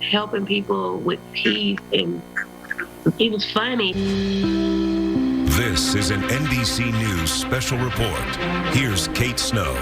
helping people with peace, and he was funny. This is an NBC News special report. Here's Kate Snow.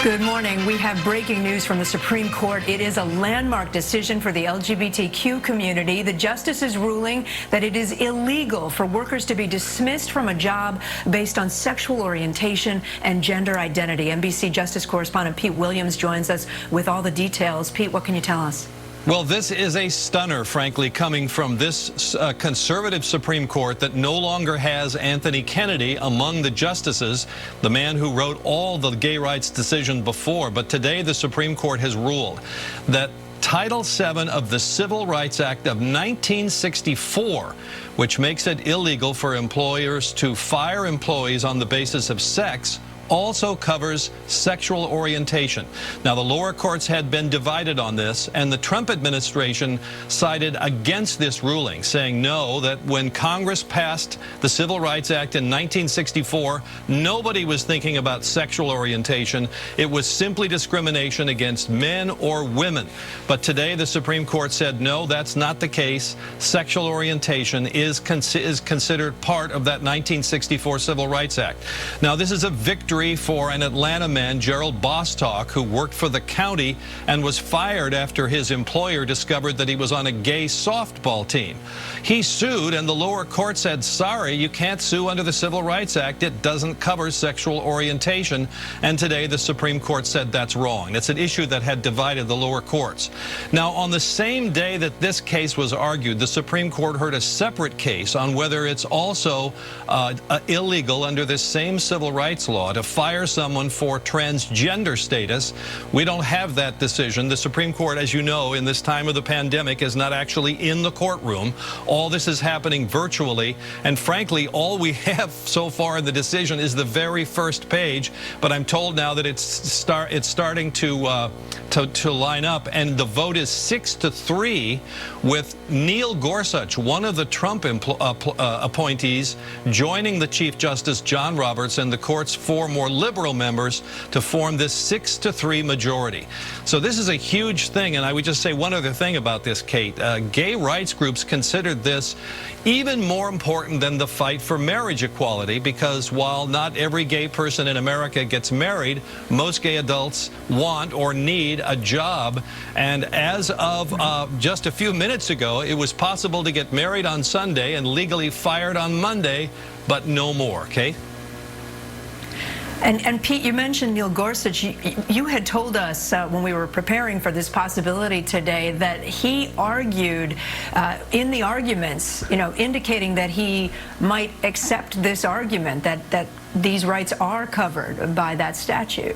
Good morning. We have breaking news from the Supreme Court. It is a landmark decision for the LGBTQ community. The justice is ruling that it is illegal for workers to be dismissed from a job based on sexual orientation and gender identity. NBC Justice correspondent Pete Williams joins us with all the details. Pete, what can you tell us? Well, this is a stunner, frankly, coming from this conservative Supreme Court that no longer has Anthony Kennedy among the justices, the man who wrote all the gay rights decision before. But today the Supreme Court has ruled that Title VII of the Civil Rights Act of 1964, which makes it illegal for employers to fire employees on the basis of sex, also covers sexual orientation. Now, the lower courts had been divided on this, and the Trump administration sided against this ruling, saying no, that when Congress passed the Civil Rights Act in 1964, nobody was thinking about sexual orientation. It was simply discrimination against men or women. But today, the Supreme Court said no, that's not the case. Sexual orientation is considered part of that 1964 Civil Rights Act. Now, this is a victory for an Atlanta man, Gerald Bostock, who worked for the county and was fired after his employer discovered that he was on a gay softball team. He sued, and the lower court said, sorry, you can't sue under the Civil Rights Act. It doesn't cover sexual orientation. And today the Supreme Court said that's wrong. It's an issue that had divided the lower courts. Now, on the same day that this case was argued, the Supreme Court heard a separate case on whether it's also illegal under this same civil rights law to fire someone for transgender status. We don't have that decision. The Supreme Court, as you know, in this time of the pandemic, is not actually in the courtroom. All this is happening virtually, and frankly, all we have so far in the decision is the very first page. But I'm told now that it's starting to line up, and the vote is 6-3, with Neil Gorsuch, one of the Trump appointees, joining the Chief Justice John Roberts and the court's four more liberal members to form this 6-3 majority. So this is a huge thing, and I would just say one other thing about this, Kate. Gay rights groups considered this even more important than the fight for marriage equality, because while not every gay person in America gets married, most gay adults want or need a job. And as of just a few minutes ago, it was possible to get married on Sunday and legally fired on Monday, but no more. Kate? And Pete, you mentioned Neil Gorsuch. You had told us when we were preparing for this possibility today that he argued in the arguments, indicating that he might accept this argument that these rights are covered by that statute.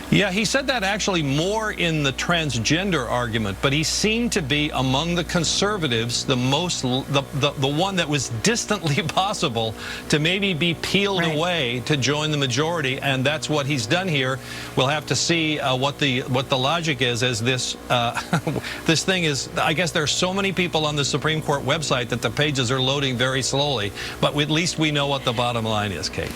Yeah, he said that actually more in the transgender argument, but he seemed to be among the conservatives the one that was distantly possible to maybe be peeled away to join the majority, and that's what he's done here. We'll have to see what the logic is as this this thing is. I guess there's so many people on the Supreme Court website that the pages are loading very slowly, but at least we know what the bottom line is, Kate.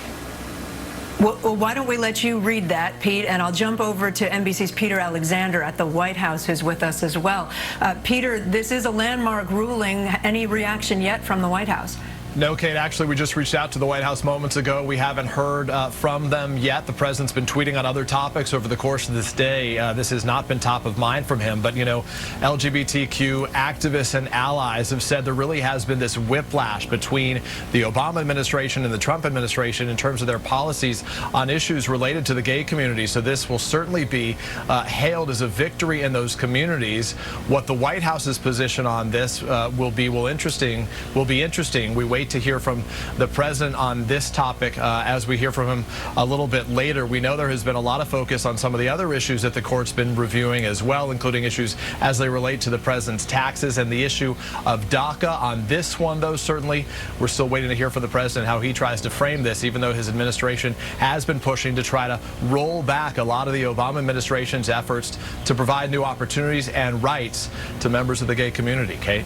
Well, why don't we let you read that, Pete, and I'll jump over to NBC's Peter Alexander at the White House, who's with us as well. Peter, this is a landmark ruling. Any reaction yet from the White House? No, Kate. Actually, we just reached out to the White House moments ago. We haven't heard from them yet. The president's been tweeting on other topics over the course of this day. This has not been top of mind from him. But, LGBTQ activists and allies have said there really has been this whiplash between the Obama administration and the Trump administration in terms of their policies on issues related to the gay community. So this will certainly be hailed as a victory in those communities. What the White House's position on this will be interesting. We wait to hear from the president on this topic as we hear from him a little bit later. We know there has been a lot of focus on some of the other issues that the court's been reviewing as well, including issues as they relate to the president's taxes and the issue of DACA. On this one, though, certainly we're still waiting to hear from the president how he tries to frame this, even though his administration has been pushing to try to roll back a lot of the Obama administration's efforts to provide new opportunities and rights to members of the gay community. Kate?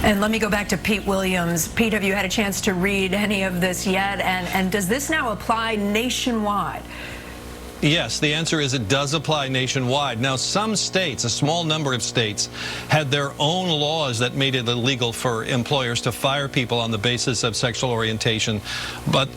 And let me go back to Pete Williams. Pete, have you had a chance to read any of this yet? And does this now apply nationwide? Yes, the answer is it does apply nationwide. Now, some states, a small number of states, had their own laws that made it illegal for employers to fire people on the basis of sexual orientation. But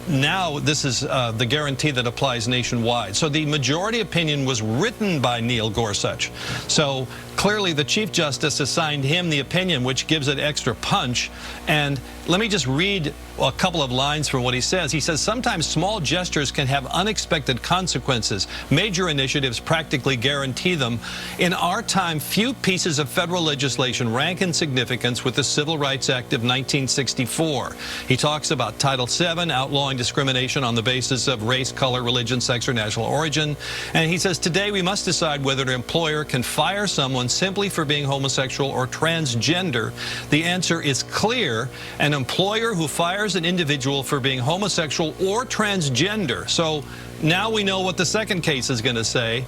now this is the guarantee that applies nationwide. So the majority opinion was written by Neil Gorsuch. So clearly the Chief Justice assigned him the opinion, which gives it extra punch. And let me just read a couple of lines from what he says. He says, sometimes small gestures can have unexpected consequences. Major initiatives practically guarantee them. In our time, few pieces of federal legislation rank in significance with the Civil Rights Act of 1964. He talks about Title VII, outlawing discrimination on the basis of race, color, religion, sex, or national origin. And he says, today we must decide whether an employer can fire someone simply for being homosexual or transgender. The answer is clear. An employer who fires an individual for being homosexual or transgender, so now we know what the second case is going to say,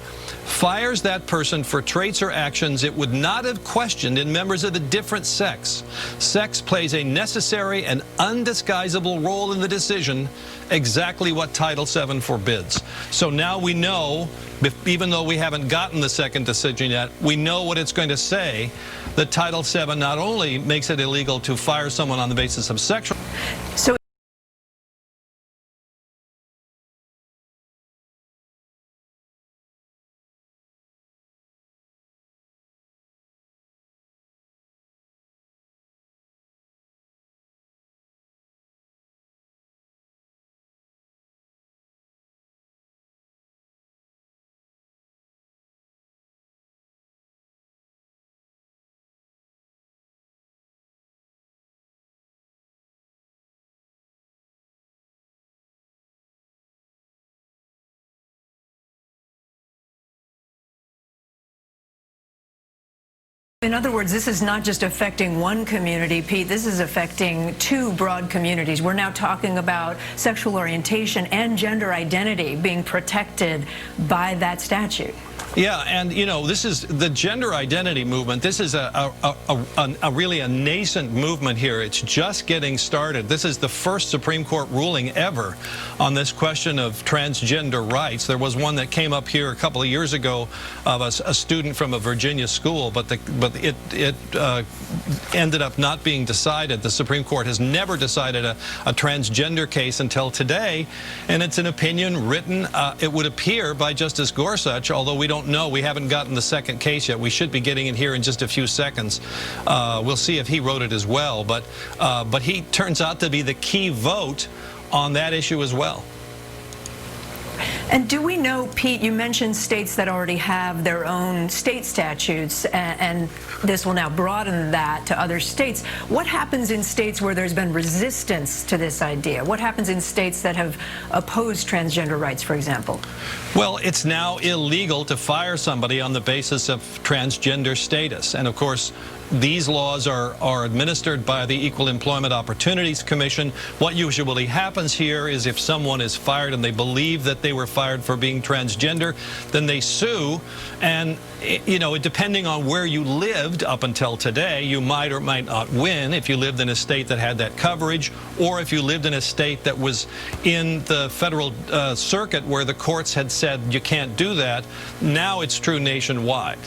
fires that person for traits or actions it would not have questioned in members of the different sex. Sex plays a necessary and undisguisable role in the decision, exactly what Title VII forbids. So now we know, even though we haven't gotten the second decision yet, we know what it's going to say, that Title VII not only makes it illegal to fire someone on the basis of sexual... So in other words, this is not just affecting one community, Pete. This is affecting two broad communities. We're now talking about sexual orientation and gender identity being protected by that statute. Yeah, and you know, this is the gender identity movement. This is really a nascent movement here. It's just getting started. This is the first Supreme Court ruling ever on this question of transgender rights. There was one that came up here a couple of years ago of a student from a Virginia school, but it ended up not being decided. The Supreme Court has never decided a transgender case until today, and it's an opinion written, it would appear, by Justice Gorsuch, although we don't know. We haven't gotten the second case yet. We should be getting it here in just a few seconds. We'll see if he wrote it as well. But he turns out to be the key vote on that issue as well. And do we know, Pete, you mentioned states that already have their own state statutes, and this will now broaden that to other states. What happens in states where there's been resistance to this idea? What happens in states that have opposed transgender rights, for example? Well, it's now illegal to fire somebody on the basis of transgender status. And of course, these laws are administered by the Equal Employment Opportunities Commission. What usually happens here is if someone is fired and they believe that they were fired for being transgender, then they sue. And, you know, depending on where you lived up until today, you might or might not win if you lived in a state that had that coverage, or if you lived in a state that was in the federal circuit where the courts had said you can't do that. Now it's true nationwide.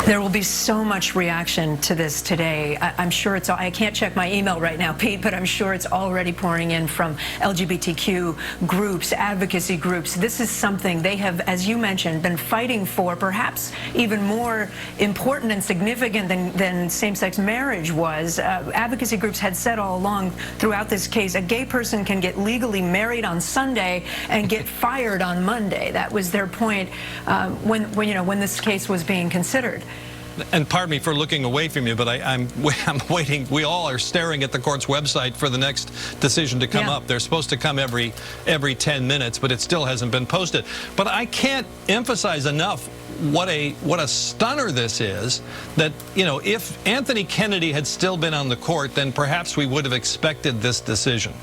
There will be so much reaction to this today. I'm sure it's, I can't check my email right now, Pete, but I'm sure it's already pouring in from LGBTQ groups, advocacy groups. This is something they have, as you mentioned, been fighting for, perhaps even more important and significant than same-sex marriage was. Advocacy groups had said all along throughout this case, a gay person can get legally married on Sunday and get fired on Monday. That was their point when this case was being considered. And pardon me for looking away from you, but I'm waiting. We all are staring at the court's website for the next decision to come up. They're supposed to come every 10 minutes, but it still hasn't been posted. But I can't emphasize enough what a stunner this is, that, you know, if Anthony Kennedy had still been on the court, then perhaps we would have expected this decision.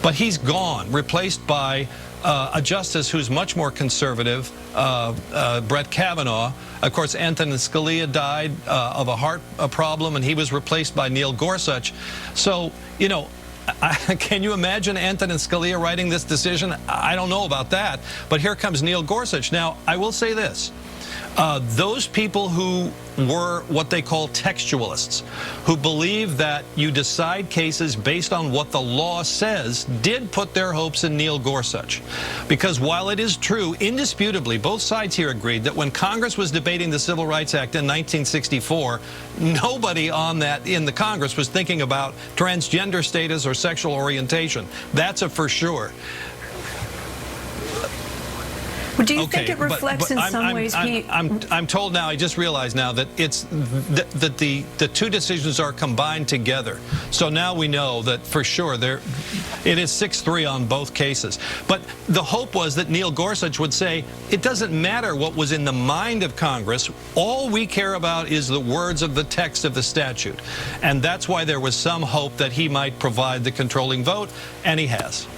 But he's gone, replaced by a justice who's much more conservative, Brett Kavanaugh. Of course, Antonin Scalia died of a heart problem, and he was replaced by Neil Gorsuch. So, you know, can you imagine Antonin Scalia writing this decision? I don't know about that. But here comes Neil Gorsuch. Now, I will say this. Those people who were what they call textualists, who believe that you decide cases based on what the law says, did put their hopes in Neil Gorsuch. Because while it is true, indisputably, both sides here agreed that when Congress was debating the Civil Rights Act in 1964, nobody in the Congress was thinking about transgender status or sexual orientation. That's a for sure. Do you think it reflects in some ways, Pete? I'm told now, I just realized now that it's that the two decisions are combined together. So now we know that for sure it is 6-3 on both cases. But the hope was that Neil Gorsuch would say, it doesn't matter what was in the mind of Congress. All we care about is the words of the text of the statute. And that's why there was some hope that he might provide the controlling vote, and he has.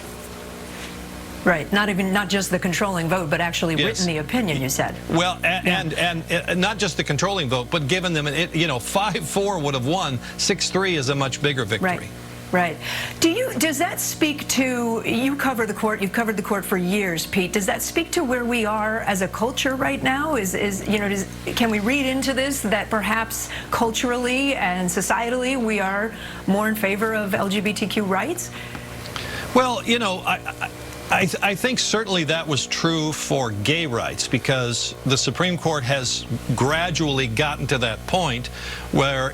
Right, not just the controlling vote, but actually written the opinion, you said. Well, and not just the controlling vote, but given them, 5-4 would have won. 6-3 is a much bigger victory. Right. Does that speak to, you cover the court, you've covered the court for years, Pete. Does that speak to where we are as a culture right now? Can we read into this that perhaps culturally and societally we are more in favor of LGBTQ rights? Well, I think certainly that was true for gay rights, because the Supreme Court has gradually gotten to that point where,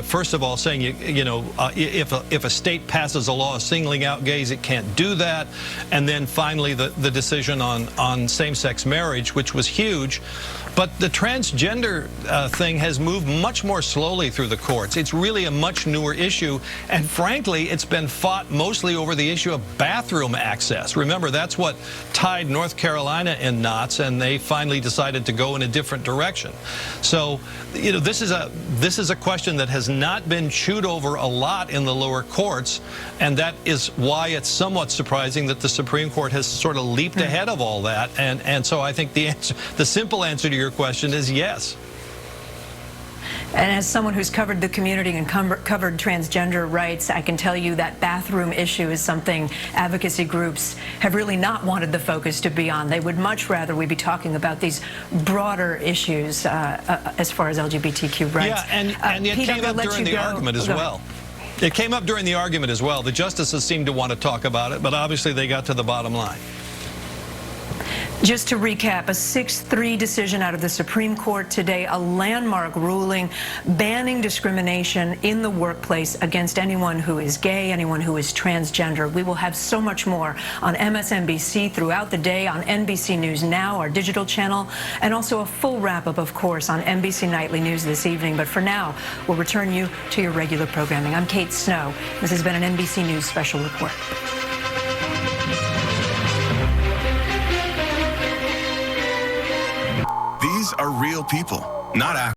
first of all, saying if a state passes a law singling out gays, it can't do that, and then finally the decision on same-sex marriage, which was huge. But the transgender thing has moved much more slowly through the courts. It's really a much newer issue, and frankly, it's been fought mostly over the issue of bathroom access. Remember, that's what tied North Carolina in knots, and they finally decided to go in a different direction. So, this is a question that has not been chewed over a lot in the lower courts, and that is why it's somewhat surprising that the Supreme Court has sort of leaped ahead of all that. And so I think the simple answer to your question is yes. And as someone who's covered the community and covered transgender rights, I can tell you that bathroom issue is something advocacy groups have really not wanted the focus to be on. They would much rather we be talking about these broader issues as far as LGBTQ rights. Yeah, and it came up during the argument as well. It came up during the argument as well. The justices seemed to want to talk about it, but obviously they got to the bottom line. Just to recap, a 6-3 decision out of the Supreme Court today, a landmark ruling banning discrimination in the workplace against anyone who is gay, anyone who is transgender. We will have so much more on MSNBC throughout the day, on NBC News Now, our digital channel, and also a full wrap-up, of course, on NBC Nightly News this evening. But for now, we'll return you to your regular programming. I'm Kate Snow. This has been an NBC News Special Report. These are real people, not actors.